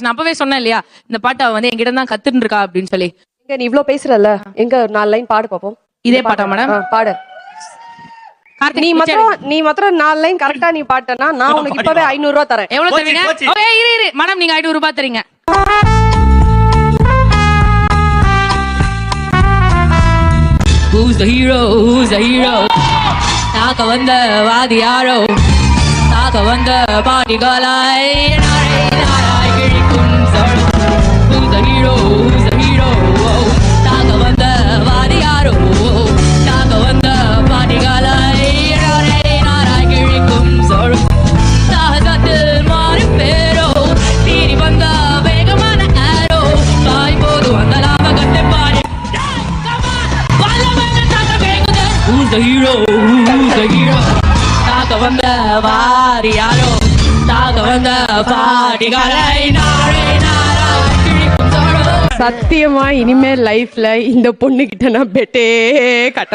நான் அப்பவே சொன்னேன் இல்லையா, இந்த பாட்டு அவ வந்து என்கிட்ட தான் கத்துட்டு இருக்கா அப்படின்னு சொல்லி. எங்க நீ இவ்ளோ பேசுறல்ல, எங்க 4 லைன் பாடு பாப்போம். இதே பாட்டா மேடம்? பாடு. நீ மாத்திரம் 4 லைன் கரெக்டா நீ பாட்டனா நான் உனக்கு இப்பவே 500 ரூபாய் தரேன். எவ்வளவு தருவீங்க? ஓகே இரு மேடம், நீங்க 500 ரூபாய் தரீங்க. Who's the hero? Who's the hero? தாக்க வந்த வாதி யாரோ, தாக்க வந்த பாடிகளாய் நாராய் கிழிக்கும் சோழம். Who's the hero? Who's the hero? தாக்க வந்த வாதி யாரோ, தாக்க வந்த பாடிகளாய் நாராய் கிழிக்கும் சோழம். சாகசத்தில் மாறி பேரோ, தீரி வந்த வேகமான ஆரோ, பாய் போது வந்த லாப கட்டு பாடி. Who's the hero? Who's the hero? தாக்க வந்த வாரி யாரோ, தாக்க வந்த பாடிகளை நாராய் கிழிக்கும் சோழம். சத்தியமா இனிமே லைஃப்ல இந்த பொண்ணு கிட்ட நான் பெட்டே கட்ட